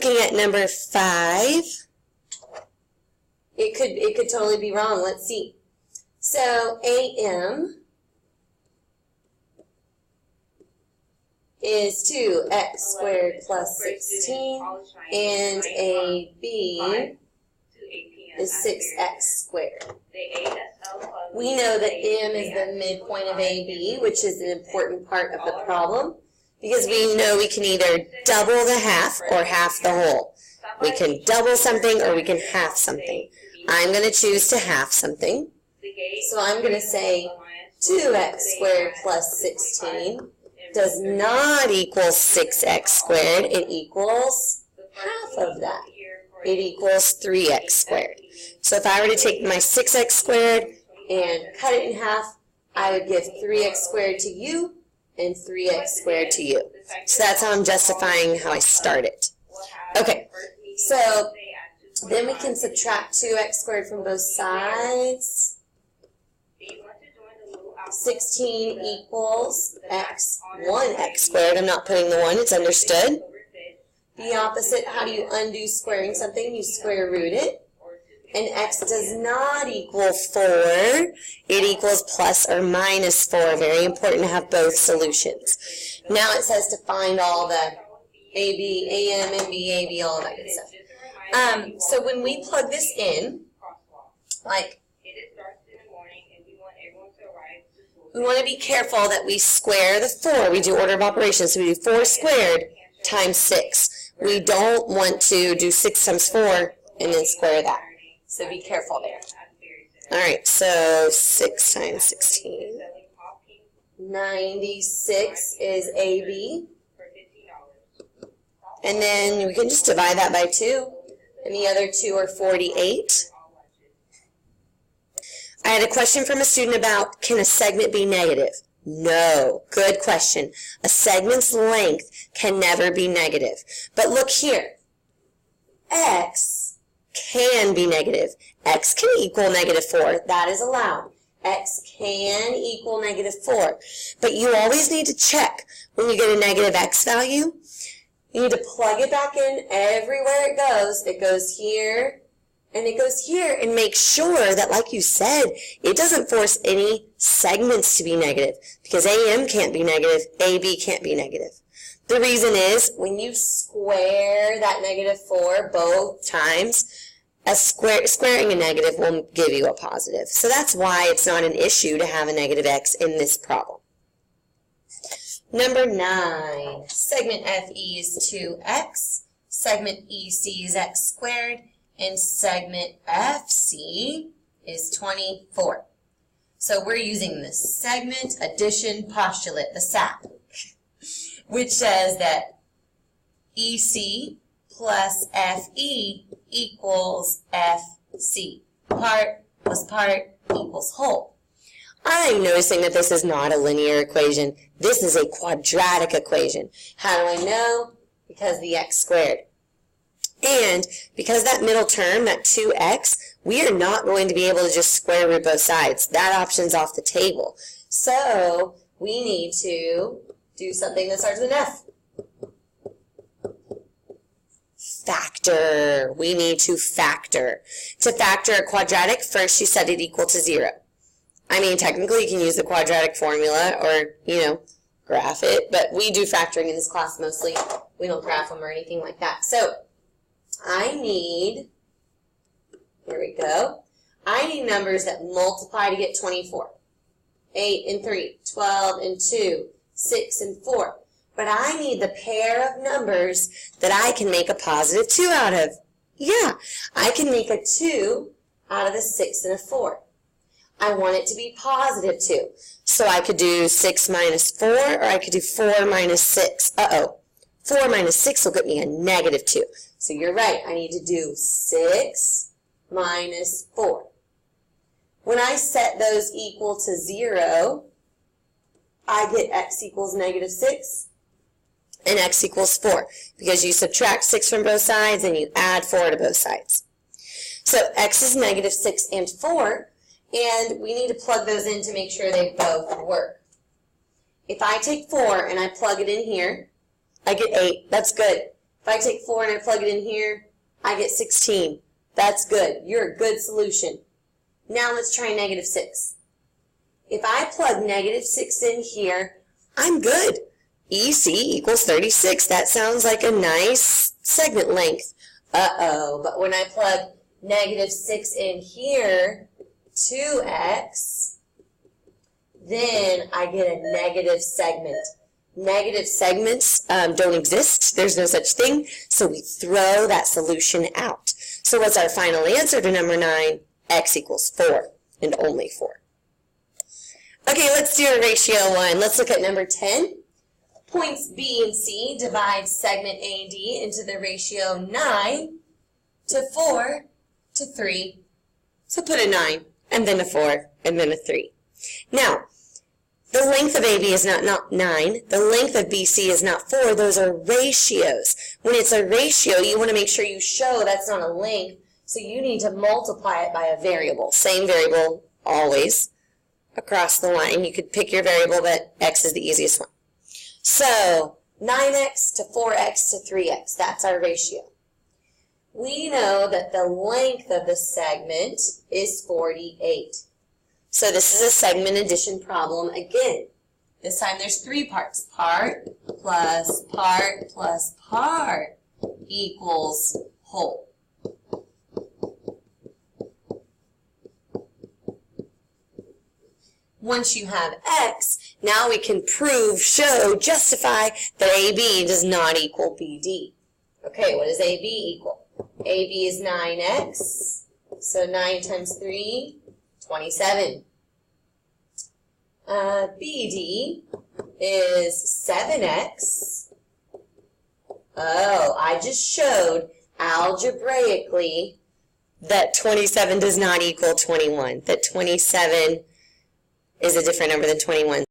looking at number 5. It could totally be wrong. Let's see. So AM is 2x squared plus 16, and AB is 6x squared. We know that M is the midpoint of AB, which is an important part of the problem, because we know we can either double the half or half the whole. We can double something or we can half something. I'm going to choose to half something. So I'm going to say 2x squared plus 16 does not equal 6x squared. It equals half of that. It equals 3x squared. So if I were to take my 6x squared and cut it in half, I would give 3x squared to you and 3x squared to you. So that's how I'm justifying how I start it. Okay, so then we can subtract 2x squared from both sides. 16 equals 1x squared. I'm not putting the 1, it's understood. The opposite, how do you undo squaring something? You square root it. And x does not equal 4. It equals plus or minus 4. Very important to have both solutions. Now it says to find all the AB, AM, and BAB, all of that good stuff. So when we plug this in, like, we want to be careful that we square the 4. We do order of operations. So we do 4 squared times 6. We don't want to do 6 times 4 and then square that. So be careful there. All right, so 6 times 16. 96 is AB. And then we can just divide that by 2. And the other 2 are 48. I had a question from a student about, can a segment be negative? No. Good question. A segment's length can never be negative. But look here. X can be negative. X can equal negative 4. That is allowed. X can equal negative 4. But you always need to check when you get a negative x value. You need to plug it back in everywhere it goes. It goes here, and it goes here, and make sure that, like you said, it doesn't force any segments to be negative, because AM can't be negative, AB can't be negative. The reason is, when you square that negative 4 both times, squaring a negative will give you a positive. So that's why it's not an issue to have a negative x in this problem. Number 9, segment FE is 2x, segment EC is x squared, and segment FC is 24. So we're using the segment addition postulate, the SAP, which says that EC plus FE equals FC. Part plus part equals whole. I'm noticing that this is not a linear equation. This is a quadratic equation. How do I know? Because the x squared. And because that middle term, that 2x, we are not going to be able to just square root both sides. That option's off the table. So we need to do something that starts with an F. Factor. We need to factor. To factor a quadratic, first you set it equal to 0. I mean, technically you can use the quadratic formula or, graph it, but we do factoring in this class mostly. We don't graph them or anything like that. So I need, here we go, I need numbers that multiply to get 24. 8 and 3, 12 and 2, 6 and 4. But I need the pair of numbers that I can make a positive 2 out of. Yeah, I can make a 2 out of a 6 and a 4. I want it to be positive 2. So I could do 6 minus 4, or I could do 4 minus 6. 4 minus 6 will get me a negative 2. So you're right, I need to do 6 minus 4. When I set those equal to 0, I get x equals negative 6 and x equals 4, because you subtract 6 from both sides and you add 4 to both sides. So x is negative 6 and 4, and we need to plug those in to make sure they both work. If I take 4 and I plug it in here, I get 8. That's good. If I take 4 and I plug it in here, I get 16. That's good. You're a good solution. Now let's try negative 6. If I plug negative 6 in here, I'm good. EC equals 36. That sounds like a nice segment length. Uh-oh, but when I plug negative 6 in here, 2x, then I get a negative segment. Negative segments don't exist. There's no such thing, so we throw that solution out. So what's our final answer to number 9? X equals 4, and only 4. Okay, let's do a ratio one. Let's look at number 10. Points B and C divide segment AD into the ratio 9 to 4 to 3. So put a 9, and then a 4, and then a 3. Now, the length of AB is not 9. The length of BC is not 4. Those are ratios. When it's a ratio, you want to make sure you show that's not a length, so you need to multiply it by a variable. Same variable always across the line. You could pick your variable, but x is the easiest one. So 9x to 4x to 3x, that's our ratio. We know that the length of the segment is 48. So this is a segment addition problem again. This time there's 3 parts. Part plus part plus part equals whole. Once you have x, now we can prove, show, justify that AB does not equal BD. Okay, what does AB equal? AB is 9x, so 9 times 3, 27. BD is 7x. Oh, I just showed algebraically that 27 does not equal 21, that 27 is a different number than 21.